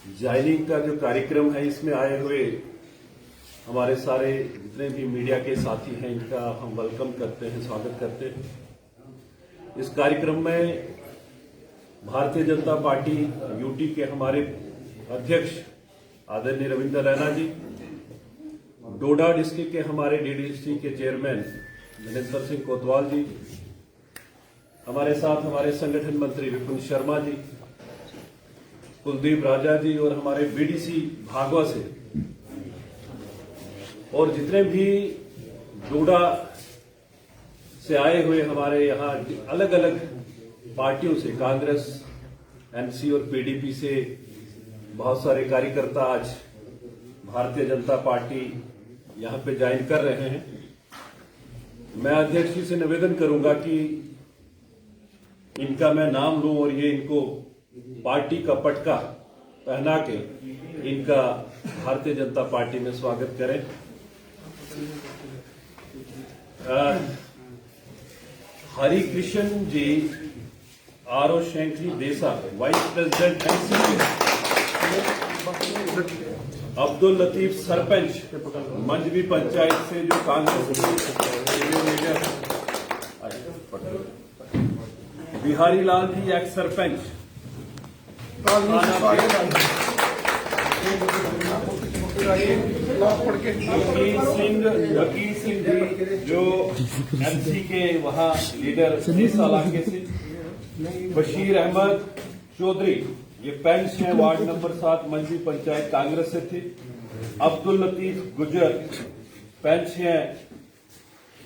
Joining का जो कार्यक्रम है इसमें आए हुए हमारे सारे जितने भी मीडिया के साथी हैं इनका हम वेलकम करते हैं, स्वागत करते हैं। इस कार्यक्रम में भारतीय जनता पार्टी यूटी के हमारे अध्यक्ष आदरणीय रविंद्र रैना जी, डोडा डिस्ट्रिक्ट के हमारे डीडीसी के चेयरमैन महेंद्र सिंह कोतवाल जी, हमारे साथ हमारे संगठन मंत्री विपुल शर्मा जी, कुलदीप राजा जी और हमारे बीडीसी भागवा से और जितने भी डोडा से आए हुए हमारे यहाँ अलग अलग पार्टियों से, कांग्रेस, एनसी और पीडीपी से बहुत सारे कार्यकर्ता आज भारतीय जनता पार्टी यहाँ पे ज्वाइन कर रहे हैं। मैं अध्यक्ष जी से निवेदन करूंगा कि इनका मैं नाम लूं और ये इनको पार्टी का पटका पहना के इनका भारतीय जनता पार्टी में स्वागत करें। हरि कृष्ण जी आर.ओ. शेंकली देसा, वाइस प्रेसिडेंट अब्दुल लतीफ सरपंच मंजवी पंचायत से जो कांग्रेस बिहारी लाल जी एक्स सरपंच, वकील सिंह जी जो एमसी के वहां लीडर देसा इलाके से, बशीर अहमद चौधरी ये पेंच हैं वार्ड नंबर 7 मंजवी पंचायत कांग्रेस से थे, अब्दुल लतीफ गुजर पेंच हैं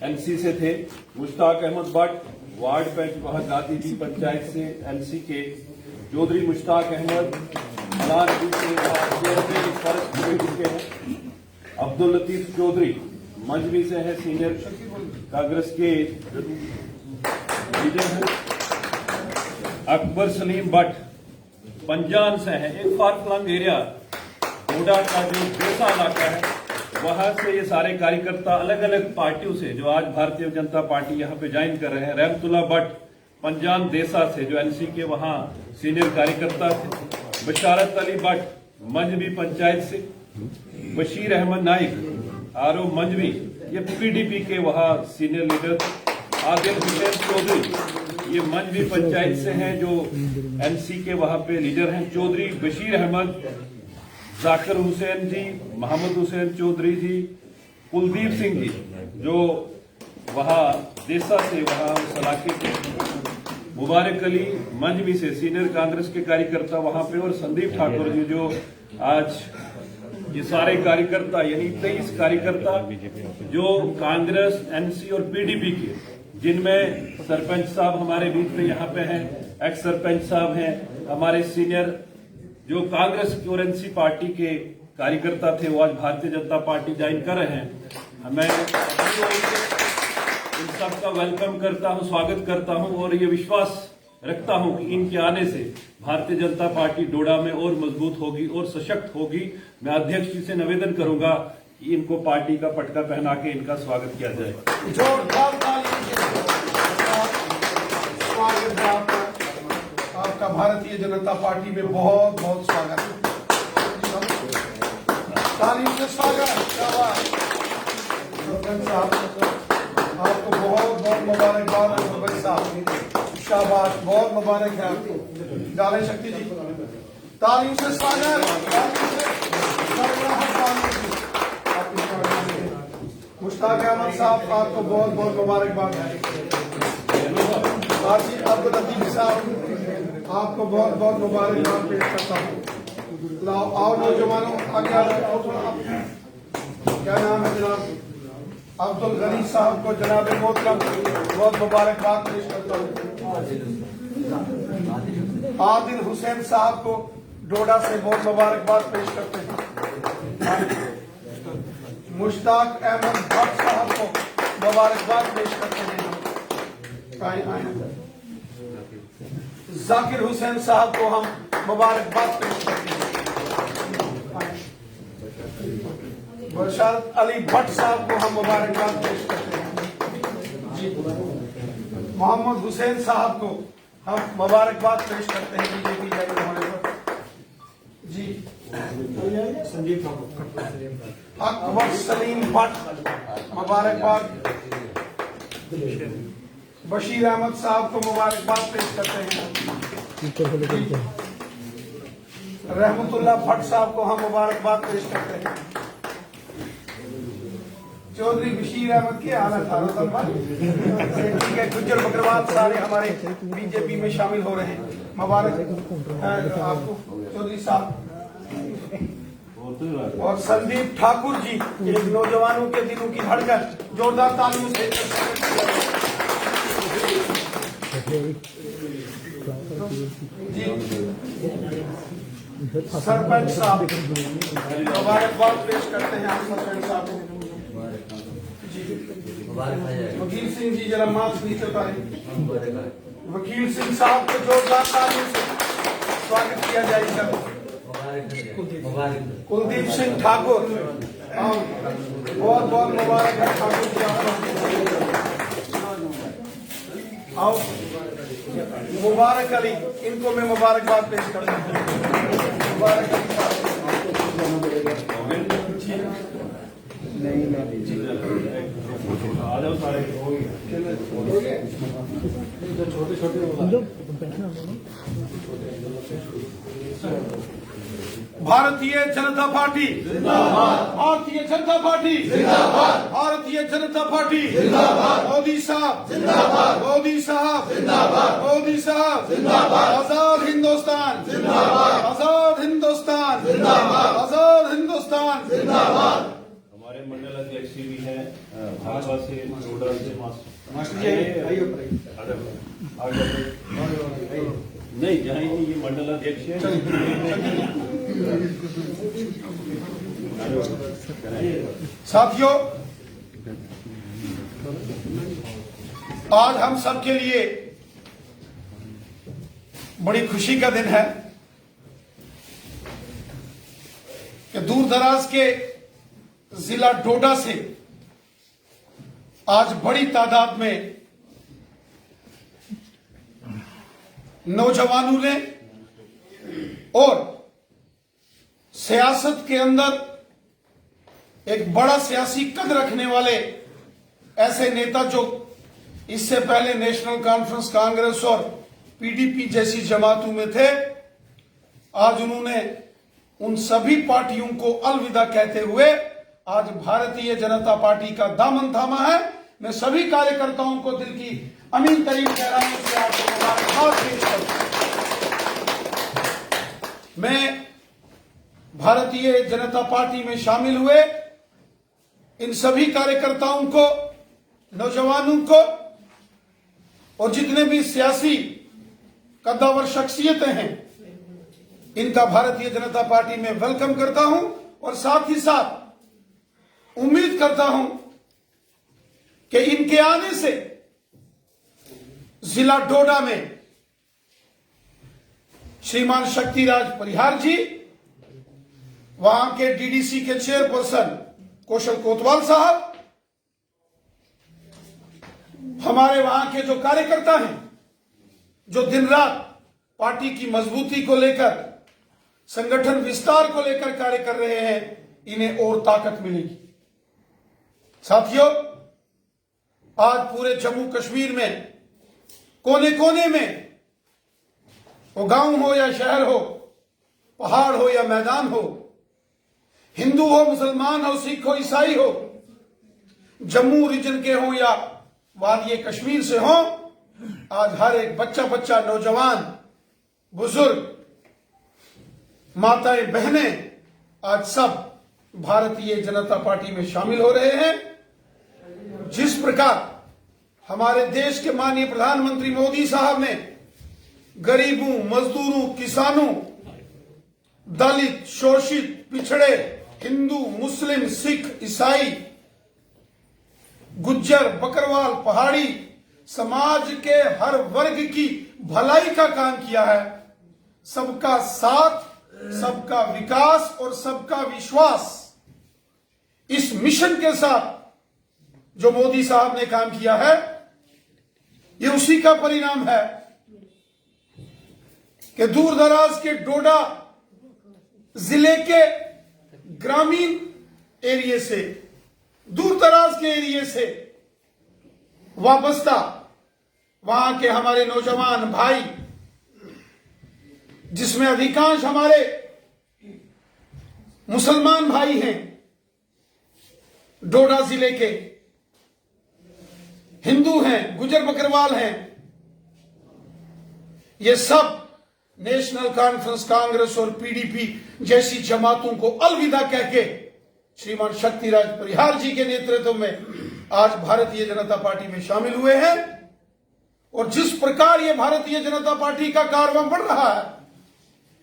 एनसी से थे, मुश्ताक अहमद भट्ट वार्ड पेंच वहां गांधी पंचायत से एनसी के, चौधरी मुश्ताक अहमद के हैं, अब्दुल लतीफ चौधरी मंजवी से है, सीनियर कांग्रेस के लीडर हैं, अकबर सलीम भट्ट पंजान से है, एक फारफलंग एरिया डोडा का जो देसा इलाका है वहां से ये सारे कार्यकर्ता अलग अलग पार्टियों से जो आज भारतीय जनता पार्टी यहाँ पे ज्वाइन कर रहे हैं। रहमतुल्ला भट्ट पंजान देसा से जो एनसी के वहां सीनियर कार्यकर्ता थे, बशारत अली भट्ट मंजवी पंचायत से, बशीर अहमद नाइक आर.ओ. मंजवी ये पीडीपी के वहां सीनियर लीडर थे, आदिल हुसैन चौधरी ये मंजवी पंचायत से हैं जो एनसी के वहां पे लीडर हैं, चौधरी बशीर अहमद, जाकिर हुसैन जी, मोहम्मद हुसैन चौधरी जी, कुलदीप सिंह जी जो वहां देसा से वहां उस इलाके के, मुबारक अली मंजवी से सीनियर कांग्रेस के कार्यकर्ता वहां पे, और संदीप ठाकुर जी जो आज ये सारे कार्यकर्ता यानी 23 कार्यकर्ता जो कांग्रेस, एनसी और पीडीपी के, जिनमें सरपंच साहब हमारे बीच में यहाँ पे हैं, एक्स सरपंच साहब हैं, हमारे सीनियर जो कांग्रेस की और एनसी पार्टी के कार्यकर्ता थे वो आज भारतीय जनता पार्टी ज्वाइन कर रहे हैं। मैं इन सबका वेलकम करता हूं, स्वागत करता हूं और ये विश्वास रखता हूं कि इनके आने से भारतीय जनता पार्टी डोडा में और मजबूत होगी और सशक्त होगी। मैं अध्यक्ष जी से निवेदन करूंगा कि इनको पार्टी का पटका पहना के इनका स्वागत किया जाए। आपका भारतीय जनता पार्टी में बहुत बहुत स्वागत है। तालीम से स्वागत। आपको बहुत बहुत मुबारकबाद सरपंच साहब, शाबाश, बहुत मुबारक है आपको। डाले शक्ति जी तालीम से स्वागत। मुश्ताक अहमद साहब आपको बहुत बहुत मुबारकबाद है। अब्दुल लतीफ साहब आपको बहुत बहुत मुबारकबाद पेश करता हूँ। लाओ आओ नौजवानों आगे आओ। क्या नाम है जनाब? अब्दुल गनी साहब को जनाब मोहतरम बहुत मुबारकबाद पेश करता हूँ। आदिल हुसैन साहब को डोडा से बहुत मुबारकबाद पेश करते हैं। मुश्ताक अहमद भट्ट साहब को मुबारकबाद पेश करते हैं। जाकिर हुसैन साहब को हम मुबारकबाद पेश करते हैं। बशारत अली भट्ट साहब को हम मुबारकबाद पेश करते हैं। जी मोहम्मद हुसैन साहब को हम मुबारकबाद पेश करते हैं बीजेपी ज्वाइन होने पर। जी अकबर सलीम भट्ट मुबारकबाद। बशीर अहमद साहब को मुबारकबाद पेश करते हैं। रहमतुल्लाह भट्ट साहब को हम मुबारकबाद पेश करते हैं। चौधरी बशीर अहमद के आला था ठीक है। गुज्जर बकरवाल सारे हमारे बीजेपी में शामिल हो रहे हैं। मुबारक आपको चौधरी साहब। और संदीप ठाकुर जी, एक नौजवानों के दिलों की धड़कन, जोरदार तालियों से जी। सरपंच साहब मुबारकबाद पेश करते हैं आप सरपंच साहब को। वकील सिंह जी जरा मास्क नीचे उतारें। वकील सिंह साहब को जोरदार तालियों से स्वागत किया जाएगा। कुलदीप सिंह ठाकुर, बहुत बहुत मुबारक है ठाकुर जी आपको। आओ मुबारक अली, इनको मैं मुबारकबाद पेश करता हूँ। मुबारक अली साहब छोटे छोटे भारतीय जनता पार्टी जिंदाबाद। भारतीय जनता पार्टी जिंदाबाद। भारतीय जनता पार्टी जिंदाबाद। मोदी साहब जिंदाबाद। मोदी साहब जिंदाबाद। मोदी साहब जिंदाबाद। आजाद हिंदुस्तान जिंदाबाद। आजाद हिंदुस्तान जिंदाबाद। आजाद हिंदुस्तान जिंदाबाद। हमारे मंडल अध्यक्ष भी हैं भाजपा से, जोड़ा से मास्टर जी नहीं जाएंगे, ये मंडल अध्यक्ष है। साथियों, आज हम सब के लिए बड़ी खुशी का दिन है कि दूर दराज के जिला डोडा से आज बड़ी तादाद में नौजवानों ने और सियासत के अंदर एक बड़ा सियासी कद रखने वाले ऐसे नेता जो इससे पहले नेशनल कॉन्फ्रेंस कांग्रेस और पीडीपी जैसी जमातों में थे, आज उन्होंने उन सभी पार्टियों को अलविदा कहते हुए आज भारतीय जनता पार्टी का दामन थामा है। मैं सभी कार्यकर्ताओं को दिल की अमीन तरीन गहराइयों से आपको मुबारकबाद पेश करता हूं। मैं भारतीय जनता पार्टी में शामिल हुए इन सभी कार्यकर्ताओं को, नौजवानों को और जितने भी सियासी कद्दावर शख्सियतें हैं, इनका भारतीय जनता पार्टी में वेलकम करता हूं और साथ ही साथ उम्मीद करता हूं कि इनके आने से जिला डोडा में श्रीमान शक्तिराज परिहार जी, वहां के डीडीसी के चेयरपर्सन कौशल कोतवाल साहब, हमारे वहां के जो कार्यकर्ता हैं जो दिन रात पार्टी की मजबूती को लेकर, संगठन विस्तार को लेकर कार्य कर रहे हैं, इन्हें और ताकत मिलेगी। साथियों, आज पूरे जम्मू कश्मीर में कोने कोने में, वो गांव हो या शहर हो, पहाड़ हो या मैदान हो, हिंदू हो, मुसलमान हो, सिख हो, ईसाई हो, जम्मू रीजन के हो या वादिये कश्मीर से हो, आज हर एक बच्चा बच्चा, नौजवान, बुजुर्ग, माताएं, बहनें, आज सब भारतीय जनता पार्टी में शामिल हो रहे हैं। जिस प्रकार हमारे देश के माननीय प्रधानमंत्री मोदी साहब ने गरीबों, मजदूरों, किसानों, दलित, शोषित, पिछड़े, हिंदू, मुस्लिम, सिख, ईसाई, गुज्जर, बकरवाल, पहाड़ी समाज के हर वर्ग की भलाई का काम किया है, सबका साथ, सबका विकास और सबका विश्वास, इस मिशन के साथ जो मोदी साहब ने काम किया है, ये उसी का परिणाम है कि दूर दराज के डोडा जिले के ग्रामीण एरिया से, दूर दराज के एरिया से वाबस्ता वहां के हमारे नौजवान भाई, जिसमें अधिकांश हमारे मुसलमान भाई हैं, डोडा जिले के हिंदू हैं, गुजर बकरवाल हैं, ये सब नेशनल कॉन्फ्रेंस कांग्रेस और पीडीपी जैसी जमातों को अलविदा कह के श्रीमान शक्तिराज परिहार जी के नेतृत्व में आज भारतीय जनता पार्टी में शामिल हुए हैं। और जिस प्रकार ये भारतीय जनता पार्टी का कारवां बढ़ रहा है,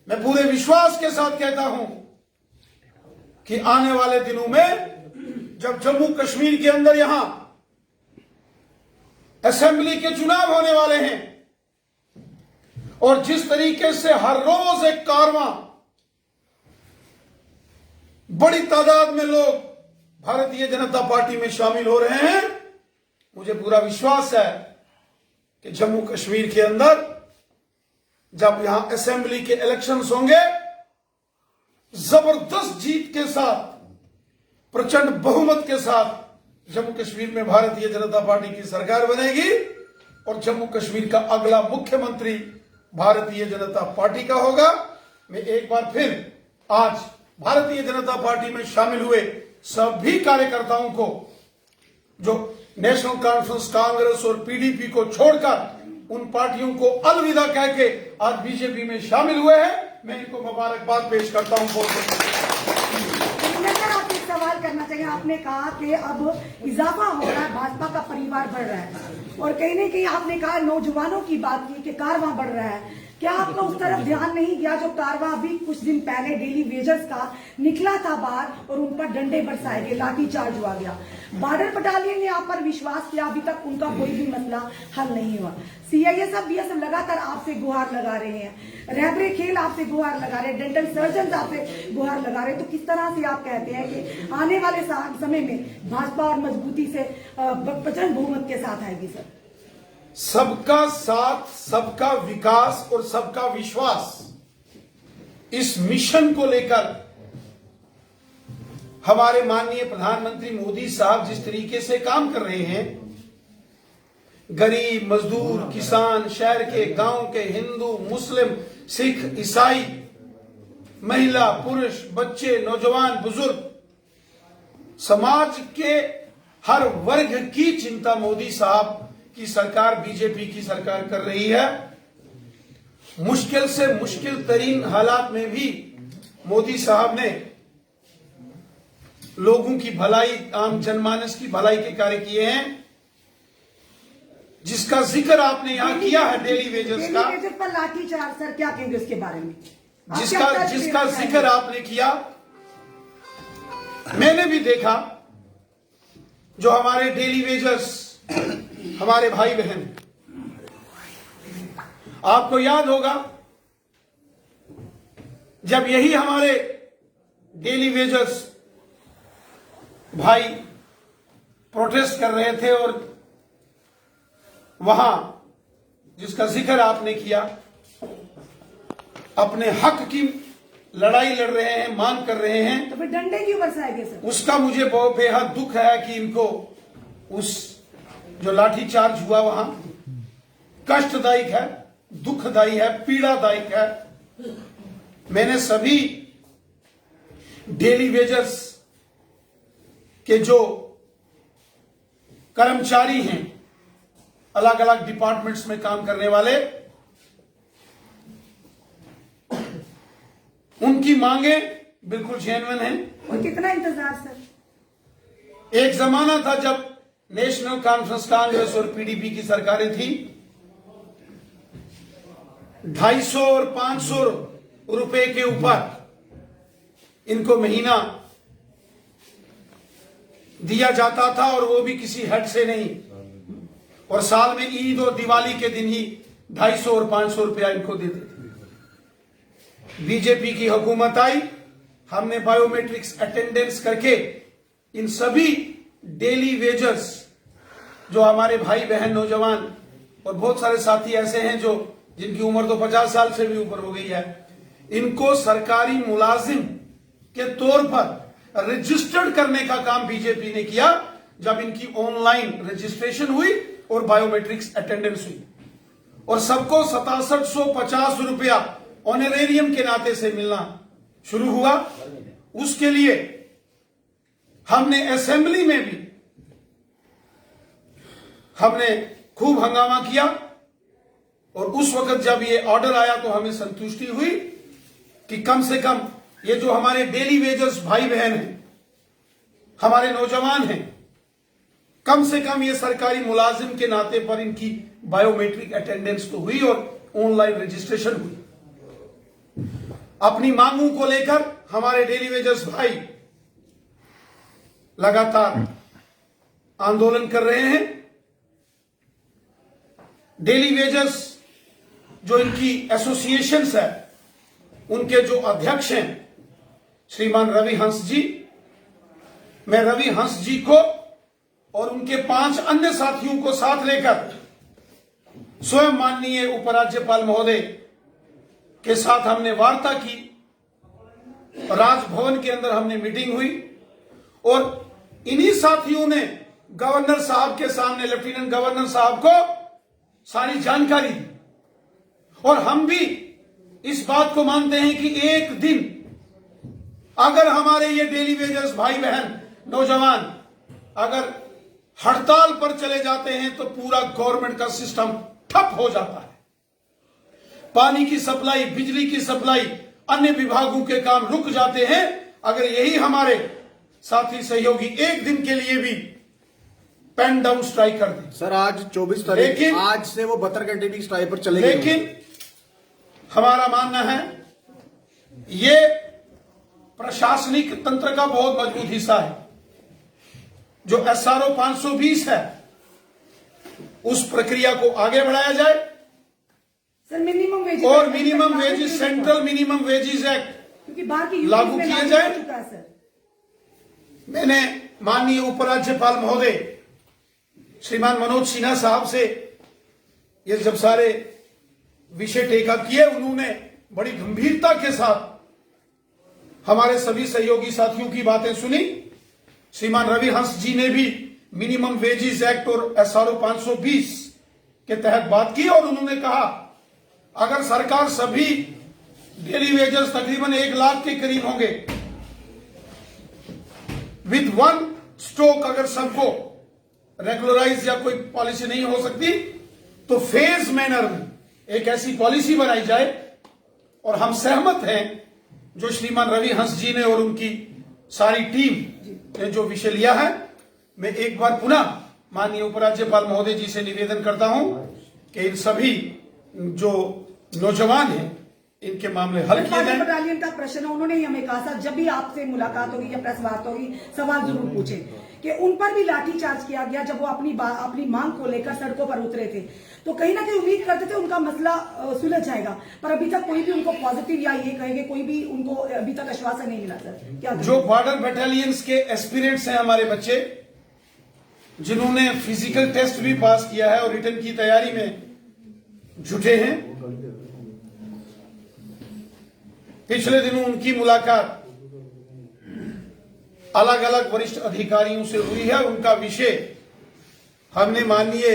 मैं पूरे विश्वास के साथ कहता हूं कि आने वाले दिनों में जब जम्मू कश्मीर के अंदर यहां असेंबली के चुनाव होने वाले हैं और जिस तरीके से हर रोज एक कारवां, बड़ी तादाद में लोग भारतीय जनता पार्टी में शामिल हो रहे हैं, मुझे पूरा विश्वास है कि जम्मू कश्मीर के अंदर जब यहां असेंबली के इलेक्शंस होंगे, जबरदस्त जीत के साथ, प्रचंड बहुमत के साथ जम्मू कश्मीर में भारतीय जनता पार्टी की सरकार बनेगी और जम्मू कश्मीर का अगला मुख्यमंत्री भारतीय जनता पार्टी का होगा। मैं एक बार फिर आज भारतीय जनता पार्टी में शामिल हुए सभी कार्यकर्ताओं को, जो नेशनल कॉन्फ्रेंस कांग्रेस और पीडीपी को छोड़कर उन पार्टियों को अलविदा कह के आज बीजेपी में शामिल हुए हैं, मैं इनको मुबारकबाद पेश करता हूं। आपसे एक सवाल करना चाहिए। आपने कहा कि अब इजाफा हो रहा है, भाजपा का परिवार बढ़ रहा है और कहीं ना कहीं आपने कहा नौजवानों की बात की कि कारवां बढ़ रहा है। क्या आपका उस तरफ ध्यान नहीं गया जो कारवां अभी कुछ दिन पहले डेली वेजर्स का निकला था बाहर और उन पर डंडे बरसाए गए, लाठीचार्ज हुआ गया। बॉर्डर बटालियन ने आप पर विश्वास किया, अभी तक उनका कोई भी मसला हल नहीं हुआ। सीआईएसएफ बीएसएफ लगातार आपसे गुहार लगा रहे हैं, रहबरे खेल आपसे गुहार लगा रहे हैं, डेंटल सर्जन आपसे गुहार लगा रहे हैं। तो किस तरह से आप कहते हैं कि आने वाले समय में भाजपा और मजबूती से प्रचंड बहुमत के साथ आएगी? सर, सबका साथ, सबका विकास और सबका विश्वास, इस मिशन को लेकर हमारे माननीय प्रधानमंत्री मोदी साहब जिस तरीके से काम कर रहे हैं, गरीब, मजदूर, किसान, शहर के, गांव के, हिंदू, मुस्लिम, सिख, ईसाई, महिला, पुरुष, बच्चे, नौजवान, बुजुर्ग, समाज के हर वर्ग की चिंता मोदी साहब की सरकार, बीजेपी की सरकार कर रही है। मुश्किल से मुश्किल तरीन हालात में भी मोदी साहब ने लोगों की भलाई, आम जनमानस की भलाई के कार्य किए हैं, जिसका जिक्र आपने यहां किया है डेली वेजेस का, पर लाठीचार्ज। सर, क्या कहेंगे उसके बारे में? जिसका जिक्र आपने किया, मैंने भी देखा जो हमारे डेली वेजर्स, हमारे भाई बहन, आपको याद होगा जब यही हमारे डेली वेजर्स भाई प्रोटेस्ट कर रहे थे और वहां जिसका जिक्र आपने किया, अपने हक की लड़ाई लड़ रहे हैं, मांग कर रहे हैं, तो फिर डंडे क्यों बरसाएंगे? सर, उसका मुझे बहुत बेहद दुख है कि इनको उस जो लाठीचार्ज हुआ वहां कष्टदायक है, दुखदायी है, पीड़ादायक है। मैंने सभी डेली वेजर्स के जो कर्मचारी हैं, अलग अलग डिपार्टमेंट्स में काम करने वाले, उनकी मांगे बिल्कुल जेन्युइन हैं। और कितना इंतजार? सर, एक जमाना था जब नेशनल कॉन्फ्रेंस कांग्रेस और पीडीपी की सरकारें थी, 250 और 500 रुपए के ऊपर इनको महीना दिया जाता था और वो भी किसी हद से नहीं, और साल में ईद और दिवाली के दिन ही 250 और 500 रुपया इनको देते थे। बीजेपी की हुकूमत आई, हमने बायोमेट्रिक्स अटेंडेंस करके इन सभी डेली वेजर्स, जो हमारे भाई बहन, नौजवान और बहुत सारे साथी ऐसे हैं जो जिनकी उम्र तो 50 साल से भी ऊपर हो गई है, इनको सरकारी मुलाजिम के तौर पर रजिस्टर्ड करने का काम बीजेपी ने किया जब इनकी ऑनलाइन रजिस्ट्रेशन हुई और बायोमेट्रिक्स अटेंडेंस हुई, और सबको 6750 रुपया ऑनरेरियम के नाते से मिलना शुरू हुआ। उसके लिए हमने असेंबली में भी हमने खूब हंगामा किया, और उस वक्त जब ये ऑर्डर आया तो हमें संतुष्टि हुई कि कम से कम ये जो हमारे डेली वेजर्स भाई बहन हैं, हमारे नौजवान हैं, कम से कम ये सरकारी मुलाजिम के नाते पर इनकी बायोमेट्रिक अटेंडेंस तो हुई और ऑनलाइन रजिस्ट्रेशन हुई। अपनी मांगों को लेकर हमारे डेली वेजर्स भाई लगातार आंदोलन कर रहे हैं। डेली वेजर्स जो इनकी एसोसिएशंस है, उनके जो अध्यक्ष हैं श्रीमान रवि हंस जी, मैं रवि हंस जी को और उनके 5 अन्य साथियों को साथ लेकर स्वयं माननीय उपराज्यपाल महोदय के साथ हमने वार्ता की, राजभवन के अंदर हमने मीटिंग हुई, और इन्हीं साथियों ने गवर्नर साहब के सामने, लेफ्टिनेंट गवर्नर साहब को सारी जानकारी दी। और हम भी इस बात को मानते हैं कि एक दिन अगर हमारे ये डेली वेजर्स भाई बहन नौजवान अगर हड़ताल पर चले जाते हैं तो पूरा गवर्नमेंट का सिस्टम ठप हो जाता है। पानी की सप्लाई, बिजली की सप्लाई, अन्य विभागों के काम रुक जाते हैं अगर यही हमारे साथी सहयोगी एक दिन के लिए भी पेन डाउन स्ट्राइक कर दें। सर आज 24 तारीख, आज से वो 72 घंटे की स्ट्राइक पर चलेगी। लेकिन हमारा मानना है ये प्रशासनिक तंत्र का बहुत मजबूत हिस्सा है। जो SRO 520 है उस प्रक्रिया को आगे बढ़ाया जाए, सर मिनिमम वेजेस और minimum wages, central minimum wages act क्योंकि बाकी लागू किए जाए। सर मैंने माननीय उपराज्यपाल महोदय श्रीमान मनोज सिन्हा साहब से ये जब सारे विषय टेकअप किए, उन्होंने बड़ी गंभीरता के साथ हमारे सभी सहयोगी साथियों की बातें सुनी। श्रीमान रवि हंस जी ने भी मिनिमम वेजेस एक्ट और SRO 520 के तहत बात की, और उन्होंने कहा अगर सरकार सभी डेली वेजेस तकरीबन 1 लाख के करीब होंगे, विद 1 स्ट्रोक अगर सबको रेगुलराइज या कोई पॉलिसी नहीं हो सकती तो फेज मैनर में एक ऐसी पॉलिसी बनाई जाए। और हम सहमत हैं जो श्रीमान रवि हंस जी ने और उनकी सारी टीम ने जो विषय लिया है। मैं एक बार पुनः माननीय उपराज्यपाल महोदय जी से निवेदन करता हूं कि इन सभी जो नौजवान हैं इनके मामले हल किए जाएं। बटालियन का प्रश्न है, उन्होंने ही हमें कहा था जब भी आपसे मुलाकात होगी या प्रेस वार्ता होगी सवाल जरूर पूछे कि उन पर भी लाठीचार्ज किया गया जब वो अपनी मांग को लेकर सड़कों पर उतरे थे। तो कहीं ना कहीं उम्मीद करते थे उनका मसला सुलझ जाएगा, पर अभी तक कोई भी उनको पॉजिटिव या ये कहेंगे कोई भी उनको अभी तक आश्वासन नहीं मिला। सर क्या जो बॉर्डर बटालियंस के एस्पिरेंट्स हैं हमारे बच्चे, जिन्होंने फिजिकल टेस्ट भी पास किया है और रिटर्न की तैयारी में जुटे हैं, पिछले दिनों उनकी मुलाकात अलग अलग वरिष्ठ अधिकारियों से हुई है। उनका विषय हमने माननीय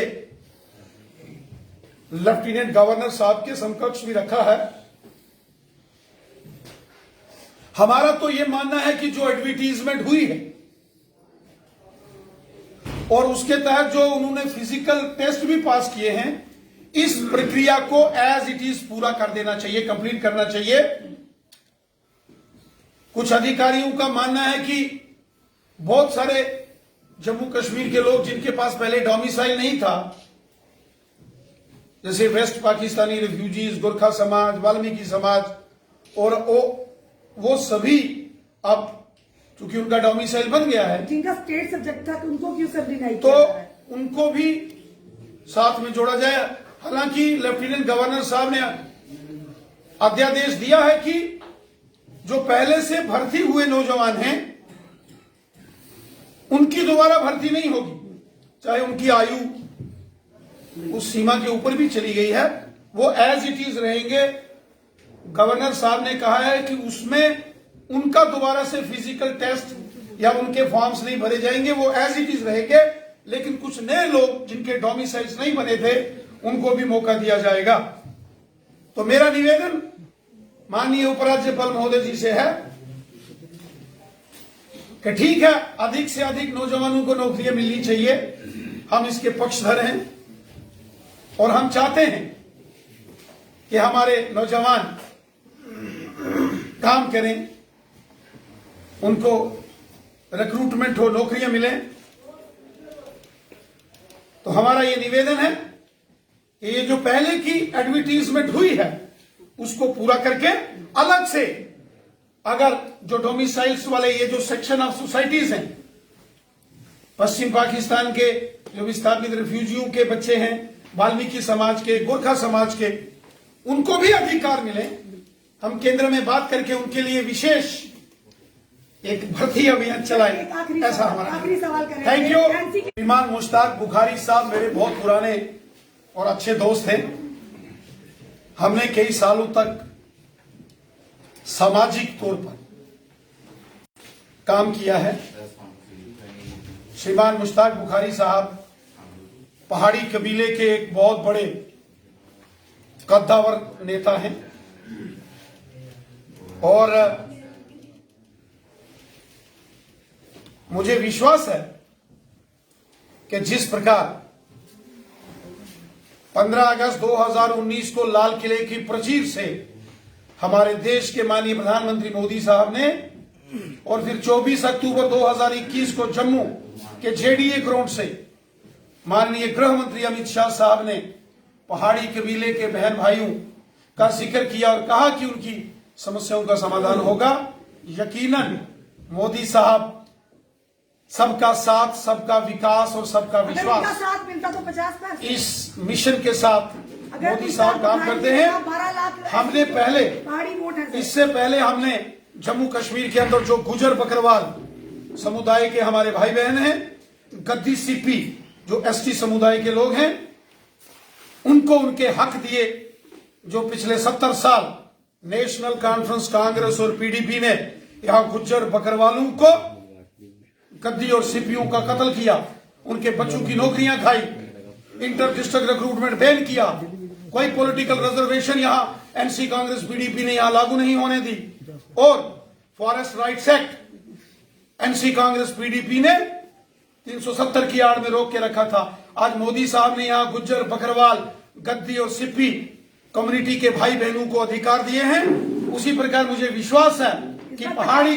लेफ्टिनेंट गवर्नर साहब के समकक्ष भी रखा है। हमारा तो यह मानना है कि जो एडवर्टीजमेंट हुई है और उसके तहत जो उन्होंने फिजिकल टेस्ट भी पास किए हैं, इस प्रक्रिया को एज इट इज पूरा कर देना चाहिए, कंप्लीट करना चाहिए। कुछ अधिकारियों का मानना है कि बहुत सारे जम्मू कश्मीर के लोग जिनके पास पहले डोमिसाइल नहीं था, जैसे वेस्ट पाकिस्तानी रिफ्यूजीज, गोरखा समाज, वाल्मीकि समाज, और वो सभी अब चूंकि उनका डोमिसाइल बन गया है, जिनका स्टेट सब्जेक्ट था उनको क्यों सब डिनाई तो उनको भी साथ में जोड़ा जाए। हालांकि लेफ्टिनेंट गवर्नर साहब ने अध्यादेश दिया है कि जो पहले से भर्ती हुए नौजवान हैं उनकी दोबारा भर्ती नहीं होगी, चाहे उनकी आयु उस सीमा के ऊपर भी चली गई है, वो एज इट इज रहेंगे। गवर्नर साहब ने कहा है कि उसमें उनका दोबारा से फिजिकल टेस्ट या उनके फॉर्म्स नहीं भरे जाएंगे, वो एज इट इज रहेंगे, लेकिन कुछ नए लोग जिनके डोमिसाइल्स नहीं बने थे उनको भी मौका दिया जाएगा। तो मेरा निवेदन माननीय उपराज्यपाल महोदय जी से है कि ठीक है, अधिक से अधिक नौजवानों को नौकरियां मिलनी चाहिए, हम इसके पक्षधर हैं और हम चाहते हैं कि हमारे नौजवान काम करें, उनको रिक्रूटमेंट हो, नौकरियां मिले। तो हमारा ये निवेदन है कि ये जो पहले की एडवर्टीजमेंट हुई है उसको पूरा करके अलग से अगर जो डोमिसाइल्स वाले ये जो सेक्शन ऑफ सोसाइटीज हैं, पश्चिम पाकिस्तान के जो विस्थापित रिफ्यूजियों के बच्चे हैं, वाल्मीकि समाज के, गोरखा समाज के, उनको भी अधिकार मिले। हम केंद्र में बात करके उनके लिए विशेष एक भर्ती अभियान चलाए, ऐसा हमारा आखिरी सवाल करें। Thank you. श्रीमान मुश्ताक बुखारी साहब मेरे बहुत पुराने और अच्छे दोस्त हैं। हमने कई सालों तक सामाजिक तौर पर काम किया है। श्रीमान मुश्ताक बुखारी साहब पहाड़ी कबीले के एक बहुत बड़े कद्दावर नेता हैं और मुझे विश्वास है कि जिस प्रकार 15 अगस्त 2019 को लाल किले की प्राचीर से हमारे देश के माननीय प्रधानमंत्री मोदी साहब ने और फिर 24 अक्टूबर 2021 को जम्मू के जेडीए ग्राउंड से माननीय गृह मंत्री अमित शाह साहब ने पहाड़ी कबीले के बहन भाइयों का जिक्र किया और कहा कि उनकी समस्याओं का समाधान होगा। यकीनन मोदी साहब सबका साथ, सबका विकास और सबका विश्वास, साथ मिलता तो 50% इस मिशन के साथ मोदी साहब काम करते हैं। 12 लाख हमने पहले, पहाड़ी वोट है, इससे पहले हमने जम्मू कश्मीर के अंदर जो गुजर बकरवाल समुदाय के हमारे भाई बहन हैं, गद्दी सीपी जो एसटी समुदाय के लोग हैं, उनको उनके हक दिए। जो पिछले 70 साल नेशनल कॉन्फ्रेंस कांग्रेस और पीडीपी ने यहां गुज्जर बकरवालों को, गद्दी और सीपियों का कत्ल किया, उनके बच्चों की नौकरियां खाई, इंटर डिस्ट्रिक्ट रिक्रूटमेंट बैन किया, कोई पॉलिटिकल रिजर्वेशन यहां एनसी कांग्रेस पीडीपी ने यहां लागू नहीं होने दी, और forest rights act NC Congress PDP ने 370 की आड़ में रोक के रखा था। आज मोदी साहब ने यहां गुज्जर बकरवाल, गद्दी और सिप्पी कम्युनिटी के भाई बहनों को अधिकार दिए हैं। उसी प्रकार मुझे विश्वास है कि पहाड़ी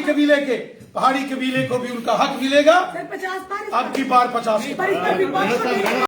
कबीले को भी उनका हक मिलेगा। 50 अब की बार 50।